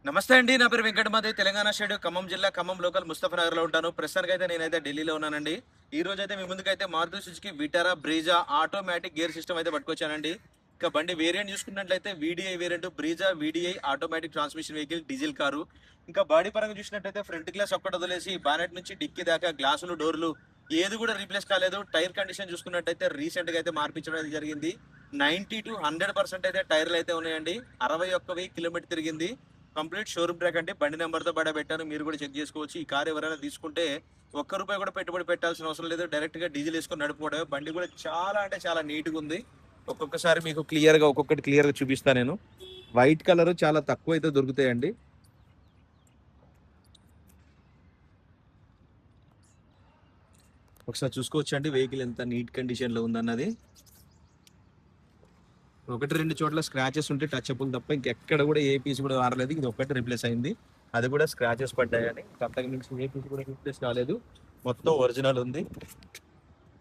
నమస్తే అండి. నా పేరు వెంకటమాధవి. తెలంగాణ స్టేట్ ఖమ్మం జిల్లా ఖమ్మం లోకల్ ముస్తఫానగర్‌లో ఉంటాను. ప్రస్తుతానికైతే నేనైతే ఢిల్లీలో ఉన్నానండి. ఈ రోజైతే మీ ముందుకైతే Maruti Suzuki Vitara Brezza automatic gear system అయితే పట్టుకొచ్చానండి. ఇక బండి వేరియంట్ చూసుకున్నట్లయితే VDI variant Brezza VDI automatic transmission vehicle diesel car. ఇంకా బాడీ పరంగా చూసినట్టయితే ఫ్రంట్ గ్లాస్ ఒక్కటి వదిలేసి బానెట్ నుంచి డిక్కీ దాకా గ్లాసులు, డోర్లు ఏది కూడా రీప్లేస్ కాలేదు. టైర్ కండిషన్ చూసుకున్నట్టయితే రీసెంట్ గా అయితే మార్పించడం అయితే జరిగింది. 90 to 100% అయితే టైర్లు అయితే ఉన్నాయండి. 61,000 కిలోమీటర్ తిరిగింది. కంప్లీట్ షోరూమ్ ట్రాక్ అంటే బండి నెంబర్తో బడ పెట్టాను. మీరు కూడా చెక్ చేసుకోవచ్చు. ఈ కార్ ఎవరైనా తీసుకుంటే ఒక్క రూపాయి కూడా పెట్టుబడి పెట్టాల్సిన అవసరం లేదు. డైరెక్ట్ గా డీజిల్ వేసుకొని నడుపుకోవడమే. బండి కూడా చాలా అంటే చాలా నీట్ గా ఉంది. ఒక్కొక్కసారి మీకు క్లియర్ గా ఒక్కొక్కటి క్లియర్ గా చూపిస్తా నేను. వైట్ కలర్ చాలా తక్కువ అయితే దొరుకుతాయండి. ఒకసారి చూసుకోవచ్చు అండి వెహికల్ ఎంత నీట్ కండిషన్ లో ఉందన్నది. ఒకటి రెండు చోట్ల స్క్రాచెస్ ఉంటే టచ్అప్పులు తప్ప ఇంకెక్కడ కూడా ఏ పీస్ కూడా మారలేదు. ఇది ఒకటి రిప్లేస్ అయింది. అది కూడా స్క్రాచెస్ పడ్డాయని అంతకు మించి ఏ పీస్ కూడా రిప్లేస్ కాలేదు. మొత్తం ఒరిజినల్ ఉంది.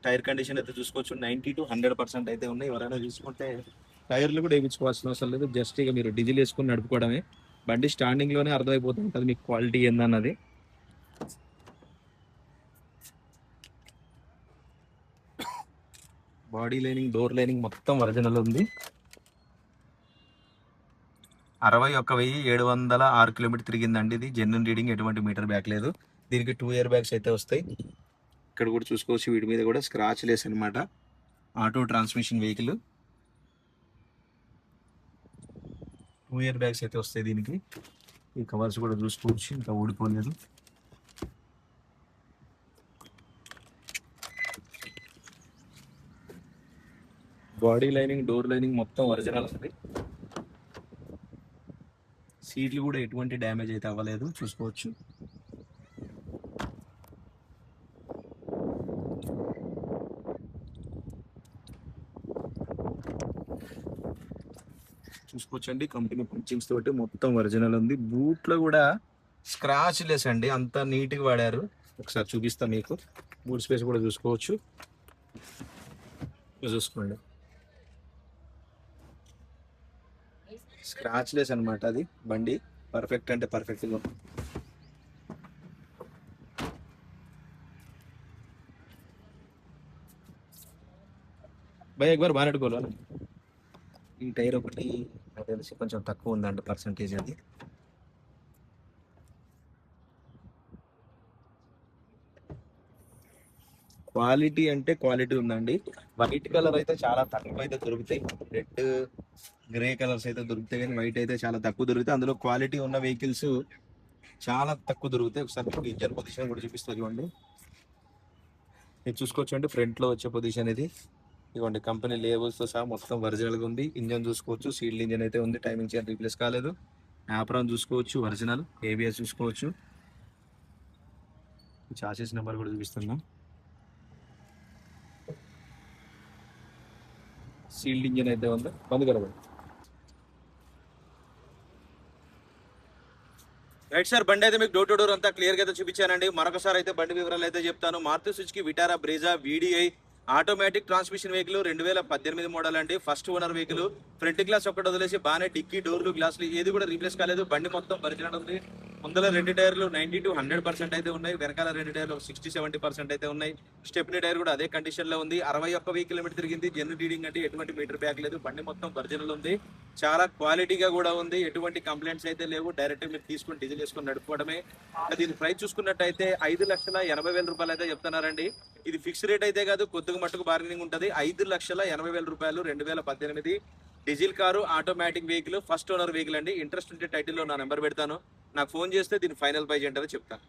టైర్ కండిషన్ అయితే చూసుకోవచ్చు. 90 to 100% అయితే ఉన్నాయి. ఎవరైనా చూసుకుంటే టైర్లు కూడా వేయించుకోవాల్సిన అవసరం లేదు. జస్ట్ ఇక మీరు డీజిల్ వేసుకుని నడుపుకోవడమే. బండి స్టాండింగ్ లోనే అర్థమైపోతుంటుంది మీకు క్వాలిటీ ఏందన్నది. బాడీ లైనింగ్, డోర్ లైనింగ్ మొత్తం ఒరిజినల్ ఉంది. 61,706 తిరిగిందండి. ఇది జెన్యున్ రీడింగ్, ఎటువంటి మీటర్ బ్యాక్ లేదు. దీనికి 2 ఎయిర్ బ్యాగ్స్ అయితే వస్తాయి. ఇక్కడ కూడా చూసుకోవచ్చు. వీటి మీద కూడా స్క్రాచ్ లేస్ అనమాట. Auto transmission vehicle. 2 air bags అయితే వస్తాయి దీనికి. ఈ కవర్స్ కూడా చూసుకోవచ్చు, ఇంకా ఊడిపోలేదు. బాడీ లైనింగ్, డోర్ లైనింగ్ మొత్తం ఒరిజినల్ ఉంది. సీట్లు కూడా ఎటువంటి డ్యామేజ్ అయితే అవ్వలేదు, చూసుకోవచ్చు. చూసుకోవచ్చండి కంపెనీ పంచింగ్స్ తోటి మొత్తం ఒరిజినల్ ఉంది. బూట్లో కూడా స్క్రాచ్ లెస్ అండి, అంత నీట్గా వాడారు. ఒకసారి చూపిస్తా మీకు. బూట్ స్పేస్ కూడా చూసుకోవచ్చు. చూసుకోండి, స్క్రాచ్ లెస్ అనమాట. అది బండి పర్ఫెక్ట్ అంటే పర్ఫెక్ట్. భయ ఎక్ బార్ బానెట్ కోలో. ఈ టైర్ ఒకటి నాకు తెలిసి కొంచెం తక్కువ ఉందండి పర్సంటేజ్. అది క్వాలిటీ అంటే క్వాలిటీ ఉందండి. వైట్ కలర్ అయితే చాలా తక్కువ అయితే దొరుకుతాయి. రెడ్, గ్రే కలర్స్ అయితే దొరుకుతాయి, కానీ వైట్ అయితే చాలా తక్కువ దొరుకుతాయి. అందులో క్వాలిటీ ఉన్న వెహికల్స్ చాలా తక్కువ దొరుకుతాయి. ఒకసారి ఇంజన్ పొజిషన్ కూడా చూపిస్తా చూడండి. ఇది చూసుకోవచ్చు అండి, ఫ్రంట్ లో వచ్చే పొజిషన్ ఇది. ఇదిగోండి కంపెనీ లేబుల్స్ తో సహా మొత్తం ఒరిజినల్ గా ఉంది. ఇంజన్ చూసుకోవచ్చు, సీల్డ్ ఇంజన్ అయితే ఉంది. టైమింగ్ చైన్ రీప్లేస్ కాలేదు. యాప్రాన్ చూసుకోవచ్చు ఒరిజినల్. ఏబిఎస్ చూసుకోవచ్చు. చాసెస్ నెంబర్ కూడా చూపిస్తున్నాం. సీల్డ్ ఇంజన్ అయితే ఉంది. బంద్ కరవండి. రైట్ సార్, బండి అయితే మీకు డోర్ టు డోర్ అంతా క్లియర్ గా అయితే చూపించానండి. మరొకసారి అయితే బండి వివరాలు అయితే చెప్తాను. Maruti Suzuki Vitara Brezza VDI automatic transmission vehicle 2018 model అండి. First owner vehicle. Front glass ఒకటి వదిలేసి బాగానే డిక్కీ, డోర్లు, గ్లాసులు ఏది కూడా రీప్లేస్ కాలేదు. బండి మొత్తం ఒరిజినల్ ఉంది. ముందర రెండు టైర్లు 90 to 100% అయితే ఉన్నాయి. వెనకాల రెండు టైర్లు 60-70% అయితే ఉన్నాయి. స్టెప్నీ టైర్ కూడా అదే కండిషన్ లో ఉంది. 61,000 కిలోమీటర్ తిరిగింది. జెన్యున్ రీడింగ్ అంటే ఎటువంటి మీటర్ బ్యాక్ లేదు. బండి మొత్తం ఒరిజినల్ ఉంది. చాలా క్వాలిటీగా కూడా ఉంది. ఎటువంటి కంప్లైంట్స్ అయితే లేవు. డైరెక్ట్ మీరు తీసుకుని డీజిల్ వేసుకొని నడుపుకోవడమే. దీని ప్రైస్ చూసుకున్నట్టయితే 5,80,000 అయితే చెప్తున్నారండి. ఇది ఫిక్స్ రేట్ అయితే కాదు, కొద్దిగా మట్టుకు బార్గెనింగ్ ఉంటుంది. 5,80,000 2018 diesel car, automatic vehicle, first owner vehicle అండి. ఇంట్రెస్ట్ ఉంటే టైటిల్లో నా నెంబర్ పెడతాను, నాకు ఫోన్ చేస్తే దీని ఫైనల్ ప్రైస్ ఏంటో చెప్తాను.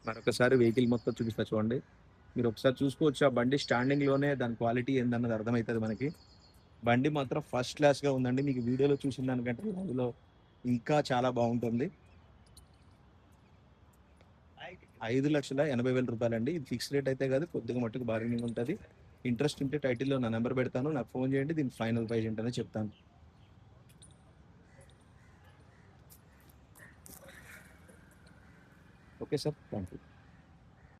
మరొకసారి వెహికల్ మొత్తం చూపిస్తా చూడండి. మీరు ఒకసారి చూసుకోవచ్చు. ఆ బండి స్టాండింగ్ లోనే దాని క్వాలిటీ ఏందన్నది అర్థమవుతుంది మనకి. బండి మాత్రం ఫస్ట్ క్లాస్ గా ఉందండి. మీకు వీడియోలో చూసిన దానికంటే అందులో ఇంకా చాలా బాగుంటుంది. 5,80,000 అండి. ఇది ఫిక్స్ రేట్ అయితే కాదు, కొద్దిగా మట్టుకు బార్గెనింగ్ ఉంటుంది. ఇంట్రెస్ట్ ఉంటే టైటిల్లో నా నెంబర్ పెడతాను, నాకు ఫోన్ చేయండి. దీని ఫైనల్ ప్రైస్ ఏంటనే చెప్తాను. Okay sir, thank you.